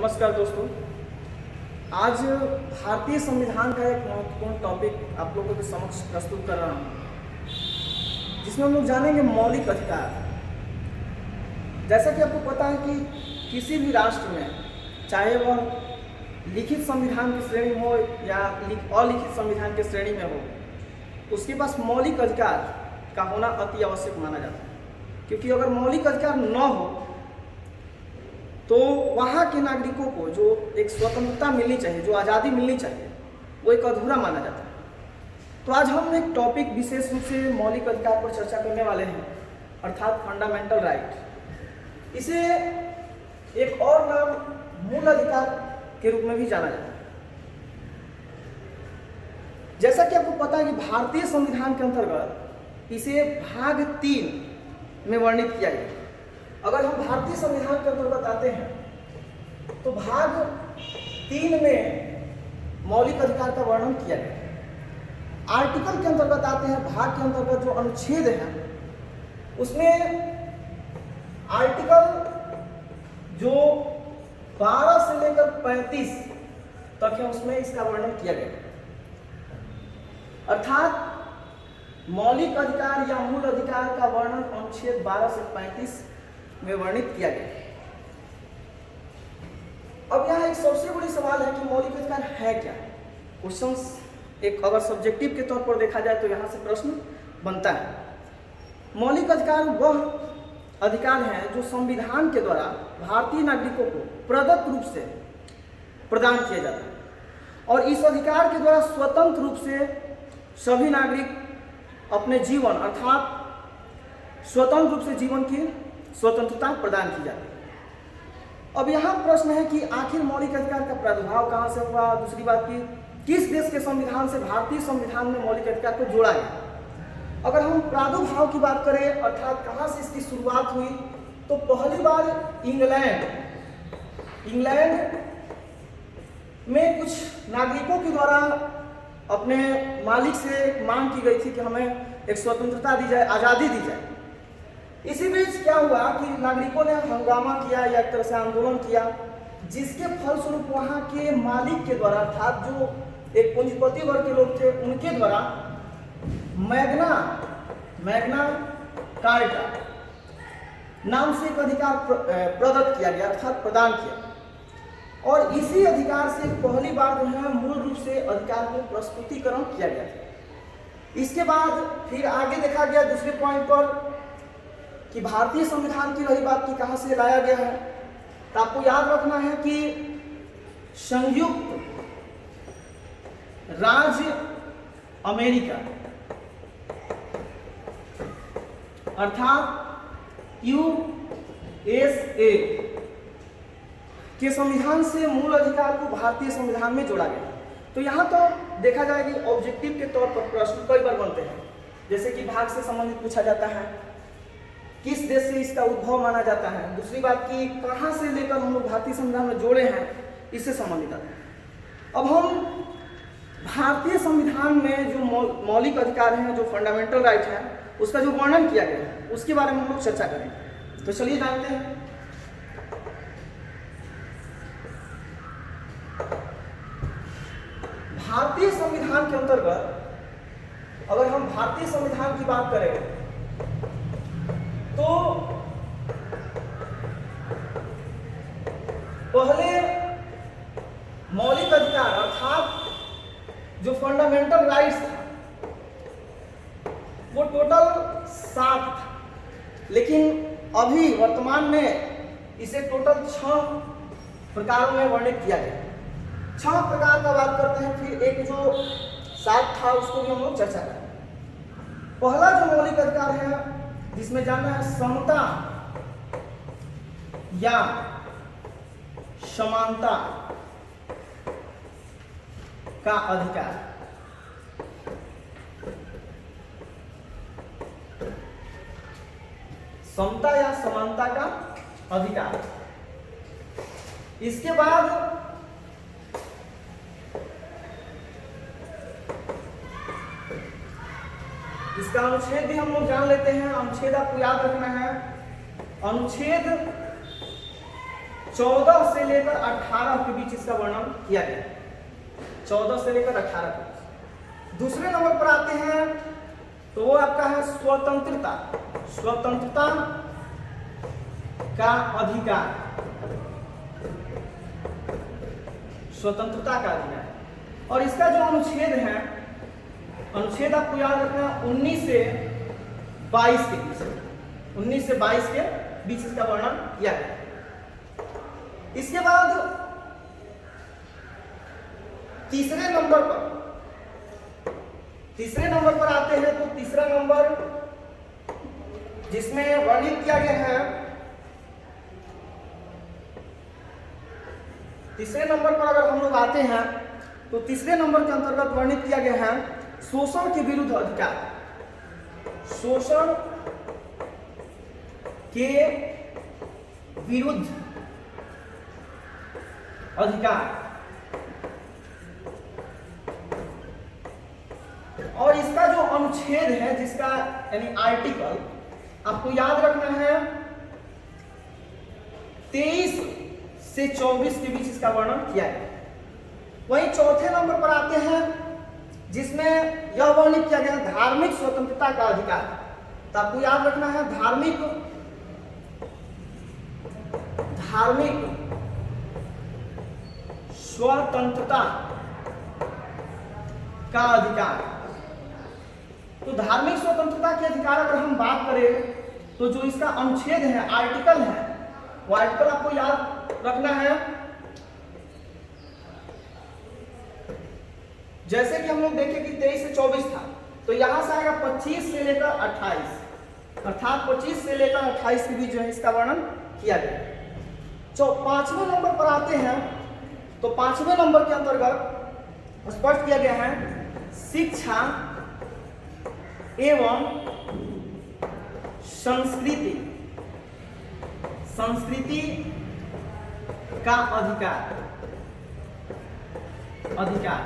नमस्कार दोस्तों। आज भारतीय संविधान का एक महत्वपूर्ण टॉपिक आप लोगों के समक्ष प्रस्तुत कर रहा हूँ, जिसमें हम लोग जानेंगे मौलिक अधिकार। जैसा कि आपको पता है कि किसी भी राष्ट्र में, चाहे वह लिखित संविधान की श्रेणी हो या अलिखित संविधान की श्रेणी में हो, उसके पास मौलिक अधिकार का होना अति आवश्यक माना जाता है। क्योंकि अगर मौलिक अधिकार न हो तो वहाँ के नागरिकों को जो एक स्वतंत्रता मिलनी चाहिए, जो आज़ादी मिलनी चाहिए, वो एक अधूरा माना जाता है। तो आज हम एक टॉपिक विशेष रूप से मौलिक अधिकार पर चर्चा करने वाले हैं, अर्थात फंडामेंटल राइट। इसे एक और नाम मूल अधिकार के रूप में भी जाना जाता है। जैसा कि आपको पता है कि भारतीय संविधान के अंतर्गत इसे भाग 3 में वर्णित किया गया है। अगर हम भारतीय संविधान के अंतर्गत आते हैं तो भाग 3 में मौलिक अधिकार का वर्णन किया गया है। आर्टिकल के अंतर्गत आते हैं, भाग के अंतर्गत जो अनुच्छेद है, उसमें आर्टिकल जो 12 से लेकर 35 तक है, उसमें इसका वर्णन किया गया है। अर्थात मौलिक अधिकार या मूल अधिकार का वर्णन अनुच्छेद 12 से 35 में वर्णित किया गया है। अब यहाँ एक सबसे बड़ी सवाल है कि मौलिक अधिकार है क्या। क्वेश्चंस एक अगर सब्जेक्टिव के तौर पर देखा जाए तो यहाँ से प्रश्न बनता है। मौलिक अधिकार वह अधिकार है जो संविधान के द्वारा भारतीय नागरिकों को प्रदत्त रूप से प्रदान किया जाता है, और इस अधिकार के द्वारा स्वतंत्र रूप से सभी नागरिक अपने जीवन अर्थात स्वतंत्र रूप से जीवन की स्वतंत्रता प्रदान की जाती है। अब यहाँ प्रश्न है कि आखिर मौलिक अधिकार का प्रादुर्भाव कहाँ से हुआ। दूसरी बात की किस देश के संविधान से भारतीय संविधान में मौलिक अधिकार को जोड़ा गया। अगर हम प्रादुर्भाव की बात करें अर्थात कहाँ से इसकी शुरुआत हुई, तो पहली बार इंग्लैंड में कुछ नागरिकों के द्वारा अपने मालिक से मांग की गई थी कि हमें एक स्वतंत्रता दी जाए, आज़ादी दी जाए। इसी बीच क्या हुआ कि नागरिकों ने हंगामा किया या एक तरह से आंदोलन किया, जिसके फलस्वरूप वहाँ के मालिक के द्वारा अर्थात जो एक पूंजीपति वर्ग के लोग थे, उनके द्वारा मैग्ना कार्टा नाम से एक अधिकार प्रदत्त किया गया अर्थात प्रदान किया, और इसी अधिकार से पहली बार जो है मूल रूप से अधिकार को प्रस्तुतिकरण किया गया था। इसके बाद फिर आगे देखा गया दूसरे पॉइंट पर कि भारतीय संविधान की रही बात की कहाँ से लाया गया है, तो आपको याद रखना है कि संयुक्त राज्य अमेरिका अर्थात यूएसए के संविधान से मूल अधिकार को भारतीय संविधान में जोड़ा गया। तो यहाँ तो देखा जाए कि ऑब्जेक्टिव के तौर पर प्रश्न कई बार बनते हैं, जैसे कि भाग से संबंधित पूछा जाता है, किस देश से इसका उद्भव माना जाता है। दूसरी बात की कहाँ से लेकर हम लोग भारतीय संविधान में जोड़े हैं, इससे संबंधित आता है। अब हम भारतीय संविधान में जो मौलिक अधिकार हैं, जो फंडामेंटल राइट है, उसका जो वर्णन किया गया है, उसके बारे में हम लोग चर्चा करेंगे। तो चलिए जानते हैं। भारतीय संविधान के अंतर्गत अगर हम भारतीय संविधान की बात करें तो पहले मौलिक अधिकार अर्थात जो फंडामेंटल राइट्स था वो टोटल 7 था, लेकिन अभी वर्तमान में इसे टोटल 6 प्रकारों में वर्णित किया गया। 6 प्रकार का बात करते हैं, फिर एक जो 7 था उसको भी हम लोग चर्चा करें। पहला जो मौलिक अधिकार है जिसमें जानना है समता या समानता का अधिकार। समता या समानता का अधिकार। इसके बाद इसका अनुच्छेद भी हम लोग जान लेते हैं। अनुच्छेद आपको याद रखना है, अनुच्छेद 14 से लेकर 18 के बीच इसका वर्णन किया गया। 14 से लेकर 18 के बीच। दूसरे नंबर पर आते हैं तो वो आपका है स्वतंत्रता। स्वतंत्रता का अधिकार। स्वतंत्रता का अधिकार। और इसका जो अनुच्छेद है, अनुच्छेद आपको याद रखना है 19 से 22 के बीच। 19 से 22 के बीच इसका वर्णन किया गया। इसके बाद तीसरे नंबर पर आते हैं तो तीसरा नंबर जिसमें वर्णित किया गया है, तीसरे नंबर पर अगर हम लोग आते हैं तो तीसरे नंबर के अंतर्गत वर्णित किया गया है शोषण के विरुद्ध अधिकार। शोषण के विरुद्ध अधिकार। और इसका जो अनुच्छेद है, जिसका यानी आर्टिकल आपको याद रखना है 23 से 24 के बीच इसका वर्णन किया है। वहीं चौथे नंबर पर आते हैं जिसमें यह वर्णित किया गया धार्मिक स्वतंत्रता का अधिकार। तो आपको याद रखना है धार्मिक स्वतंत्रता का अधिकार। तो धार्मिक स्वतंत्रता के अधिकार अगर हम बात करें तो जो इसका अनुच्छेद है, आर्टिकल है, वो आर्टिकल आपको याद रखना है। जैसे कि हम लोग देखें कि 23 से 24 था, तो यहां से आएगा 25 से लेकर 28, अर्थात 25 से लेकर 28 के बीच जो है इसका वर्णन किया गया। पांचवें नंबर पर आते हैं तो पांचवें नंबर के अंतर्गत स्पष्ट किया गया है शिक्षा एवं संस्कृति का अधिकार।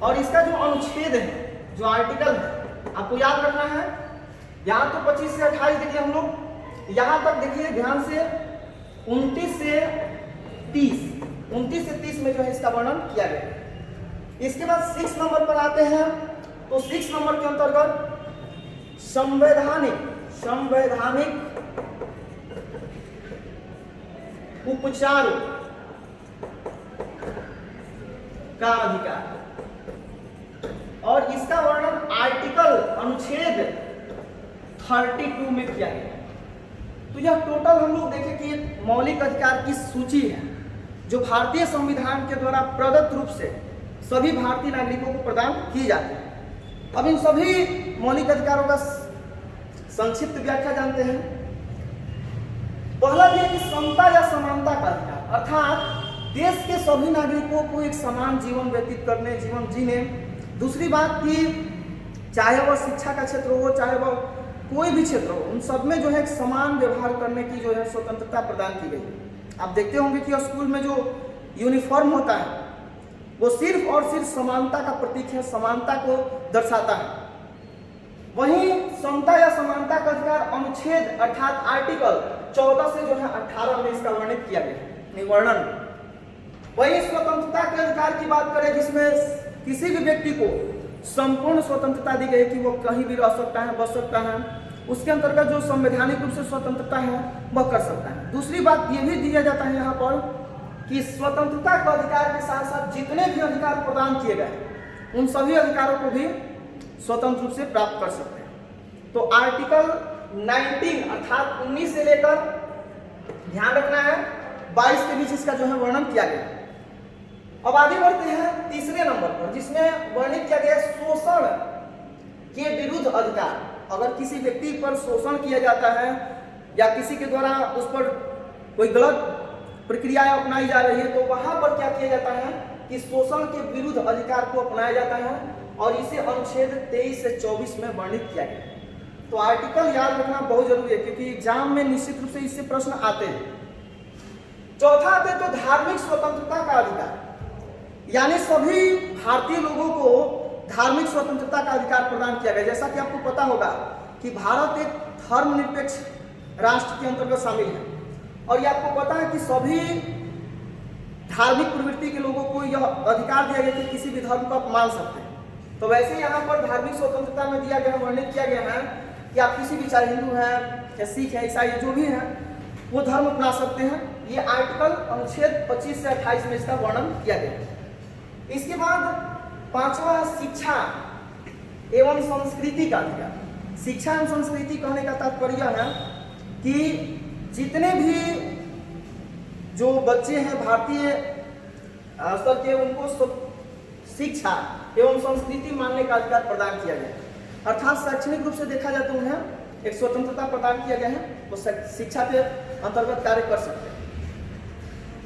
और इसका जो अनुच्छेद है, जो आर्टिकल है, आपको याद रखना है। यहां तो 25 से 28 देखिए हम लोग, यहां तक देखिए ध्यान से 29 से 30 में जो है इसका वर्णन किया गया। इसके बाद 6 नंबर पर आते हैं तो 6 नंबर के अंतर्गत संवैधानिक उपचार का अधिकार। और इसका वर्णन आर्टिकल अनुच्छेद 32 में किया गया। तो यह टोटल हम लोग देखें कि एक मौलिक अधिकार की सूची है जो भारतीय संविधान के द्वारा प्रदत्त रूप से सभी भारतीय नागरिकों को प्रदान किए जाते हैं। अब इन सभी मौलिक अधिकारों का संक्षिप्त व्याख्या जानते हैं। पहला है कि समता या समानता का अधिकार, अर्थात देश के सभी नागरिकों को एक समान जीवन व्यतीत करने, जीवन जीने। दूसरी बात कि चाहे वह शिक्षा का क्षेत्र हो, चाहे वह कोई भी क्षेत्र हो, उन सब में जो है एक समान व्यवहार करने की जो है स्वतंत्रता प्रदान की गई। आप देखते होंगे कि स्कूल में जो यूनिफॉर्म होता है वो सिर्फ और सिर्फ समानता का प्रतीक है, समानता को दर्शाता है। वहीं समता या समानता का अधिकार अनुच्छेद अर्थात आर्टिकल 14 से जो है 18 में इसका वर्णित किया गया वर्णन। वही स्वतंत्रता के अधिकार की बात करें जिसमें किसी भी व्यक्ति को संपूर्ण स्वतंत्रता दी गई कि वो कहीं भी रह सकता है, बस सकता है, उसके अंतर्गत जो संवैधानिक रूप से स्वतंत्रता है वह कर सकता है। दूसरी बात यह भी दिया जाता है यहाँ पर कि स्वतंत्रता के अधिकार के साथ साथ जितने भी अधिकार प्रदान किए गए उन सभी अधिकारों को भी स्वतंत्र रूप से प्राप्त कर सकते हैं। तो आर्टिकल 19 अर्थात 19 से लेकर ध्यान रखना है 22 के बीच इसका जो है वर्णन किया गया। अब आगे बढ़ते हैं तीसरे नंबर पर जिसमें वर्णित किया गया शोषण के विरुद्ध अधिकार। अगर किसी व्यक्ति पर शोषण किया जाता है या किसी के द्वारा उस पर कोई गलत प्रक्रियाएं अपनाई जा रही है तो वहां पर क्या किया जाता है कि शोषण के विरुद्ध अधिकार को अपनाया जाता है और इसे अनुच्छेद 23 से 24 में वर्णित किया गया। तो आर्टिकल याद रखना बहुत जरूरी है क्योंकि एग्जाम में निश्चित रूप से इससे प्रश्न आते हैं। चौथा आते तो धार्मिक स्वतंत्रता का अधिकार, यानी सभी भारतीय लोगों को धार्मिक स्वतंत्रता का अधिकार प्रदान किया गया। जैसा कि आपको पता होगा कि भारत एक धर्मनिरपेक्ष राष्ट्र के अंतर्गत शामिल है। और ये आपको पता है कि सभी धार्मिक प्रवृत्ति के लोगों को यह अधिकार दिया गया कि किसी भी धर्म को आप मान सकते हैं। तो वैसे यहाँ पर धार्मिक स्वतंत्रता में दिया गया, वर्णित किया गया है कि आप किसी भी, चाहे हिंदू हैं या सिख है, ईसाई जो भी हैं, वो धर्म अपना सकते हैं। ये आर्टिकल अनुच्छेद 25 से 28 में इसका वर्णन किया गया है। इसके बाद पांचवा, शिक्षा एवं संस्कृति का अधिकार। शिक्षा एवं संस्कृति कहने का तात्पर्य है कि जितने भी जो बच्चे हैं भारतीय स्तर के, उनको शिक्षा एवं संस्कृति मानने का अधिकार प्रदान किया गया है। अर्थात शैक्षणिक रूप से देखा जाए तो उन्हें एक स्वतंत्रता प्रदान किया गया है, वो शिक्षा के अंतर्गत कार्य कर सकते हैं।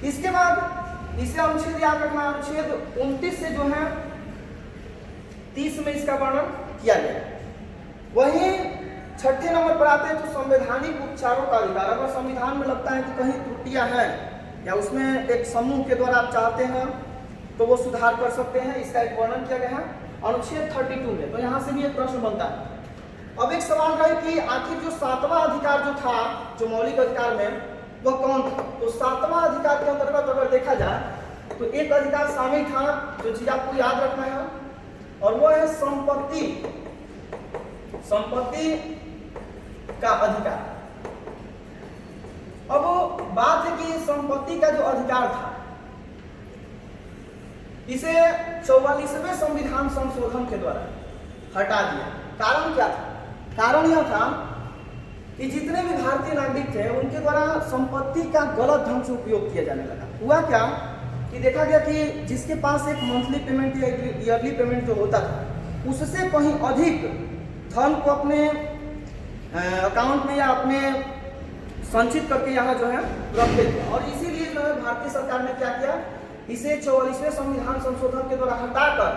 इसके बाद इसे अनुच्छेद याद रखना, अनुच्छेद 29 से जो है 30 में इसका वर्णन किया गया है। वहीं छठे नंबर पर आते हैं तो संवैधानिक उपचारों का अधिकार। अगर संविधान में लगता है कि कहीं त्रुटियां हैं या उसमें एक समूह के द्वारा आप चाहते हैं तो वो सुधार कर सकते हैं, इसका एक वर्णन किया गया है अनुच्छेद 32 में। तो यहाँ से भी एक प्रश्न बनता है। अब एक सवाल रहे कि आखिर जो 7वां अधिकार जो था, जो मौलिक अधिकार में, वह कौन था? तो 7वां अधिकार के अंतर्गत अगर देखा जाए तो एक अधिकार शामिल था जो चीज आपको याद रखना है, और वो है संपत्ति का अधिकार। अब बात है कि संपत्ति का जो अधिकार था, इसे 44वें संविधान संशोधन के द्वारा हटा दिया। कारण क्या था? कारण यह था कि जितने भी भारतीय नागरिक थे उनके द्वारा संपत्ति का गलत ढंग से उपयोग किया जाने लगा। हुआ क्या कि देखा गया कि जिसके पास एक मंथली पेमेंट या ईयरली पेमेंट जो होता था, उससे कहीं अधिक धन को अपने अकाउंट में या अपने संचित करके यहाँ जो है रखते थे। और इसीलिए जो है भारतीय सरकार ने क्या किया, इसे 44वें संविधान संशोधन के द्वारा हटाकर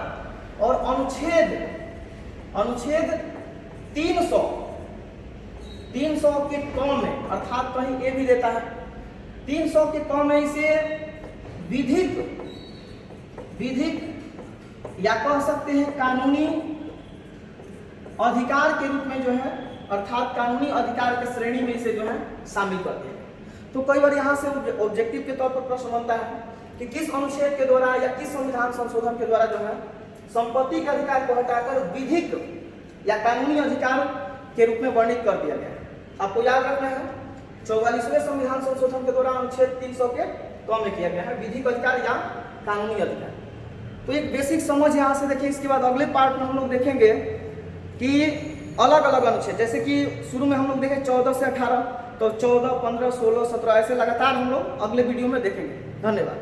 और अनुच्छेद 300 के कम में, अर्थात कहीं ए भी देता है 300 के कम में, इसे विधिक या कह सकते हैं कानूनी अधिकार के रूप में जो है, अर्थात कानूनी अधिकार के श्रेणी में इसे जो है शामिल कर दिया। तो कई बार यहाँ से ऑब्जेक्टिव के तौर पर प्रश्न बनता है कि किस अनुच्छेद के द्वारा या किस संविधान संशोधन के द्वारा जो है संपत्ति के अधिकार को हटाकर विधिक या कानूनी अधिकार के रूप में वर्णित कर दिया गया। आपको याद रखना है 44वें संविधान संशोधन के द्वारा अनुच्छेद 300 के कम में किया गया है विधिक अधिकार या कानूनी अधिकार। तो एक बेसिक समझ यहाँ से देखिए। इसके बाद अगले पार्ट में हम लोग देखेंगे कि अलग अलग अनुच्छेद, जैसे कि शुरू में हम लोग देखें 14 से 18, तो 14, 15, 16, 17 ऐसे लगातार हम लोग अगले वीडियो में देखेंगे। धन्यवाद।